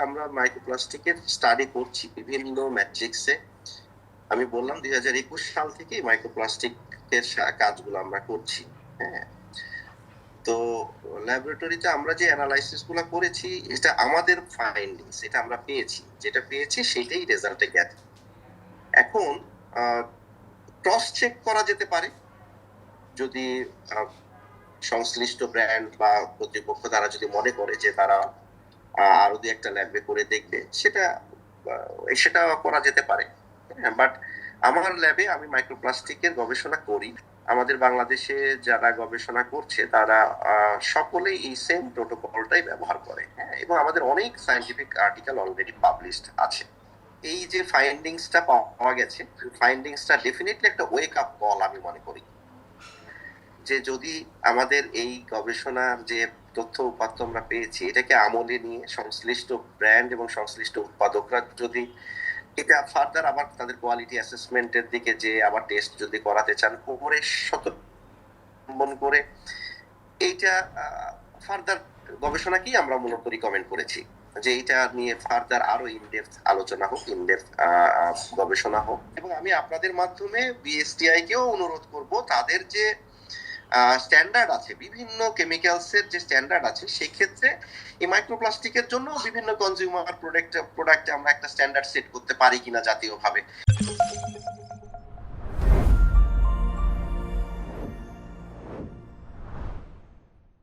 আমরা মাইক্রোপ্লাস্টিকের স্টাডি করছি বিভিন্ন ম্যাট্রিক্সে। আমি বললাম 2021 সাল থেকে মাইক্রোপ্লাস্টিকের কাজগুলো আমরা করছি। হ্যাঁ, তো ল্যাবরেটরিতে আমরা যে অ্যানালাইসিস গুলো করেছি এটা আমাদের ফাইন্ডিংস, এটা আমরা পেয়েছি, যেটা পেয়েছি সেটাই রেজাল্টে গেছে। এখন ক্রস চেক করা যেতে পারে যদি সংশ্লিষ্ট ব্র্যান্ড বা কর্তৃপক্ষ তারা যদি মনে করে যে তারা আরো দুই একটা ল্যাবে করে দেখবে, সেটা করা যেতে পারে। বাট আমার ল্যাবে আমি মাইক্রোপ্লাস্টিকের গবেষণা করি। আমাদের বাংলাদেশে যারা গবেষণা করছে তারা সকলেই এই সেম প্রোটোকলটাই ব্যবহার করে। হ্যাঁ, এবং আমাদের অনেক সায়েন্টিফিক আর্টিকেল অলরেডি পাবলিশড আছে। এই যে ফাইন্ডিংসটা পাওয়া গেছে, ফাইন্ডিংসটা ডেফিনেটলি একটা ওয়েক আপ কল আমি মনে করি, যে যদি আমাদের এই গবেষণার যে তথ্য উপাত্ত আমরা পেয়েছি এটাকে আমলে নিয়ে সংশ্লিষ্ট ব্র্যান্ড এবং সংশ্লিষ্ট উৎপাদকরা যদি এটা ফার্দার আবার তাদের কোয়ালিটি অ্যাসেসমেন্টের দিকে যে আবার টেস্ট যদি করাতে চান, করে শতবন করে এইটা ফার্দার গবেষণাকেই আমরা মূলত রিকমেন্ড করেছি যে এটা নিয়ে ফার্দার আরো ইনডেপথ আলোচনা হোক, ইনডেপথ গবেষণা হোক। এবং আমি আপনাদের মাধ্যমে বিএসটিআই কেও অনুরোধ করব তাদের যে স্ট্যান্ডার্ড আছে, বিভিন্ন কেমিক্যালস এর যে স্ট্যান্ডার্ড আছে, সেই ক্ষেত্রে এই মাইক্রোপ্লাস্টিকের জন্য বিভিন্ন কনজিউমার প্রোডাক্টে আমরা একটা স্ট্যান্ডার্ড সেট করতে পারি কিনা জাতীয়ভাবে,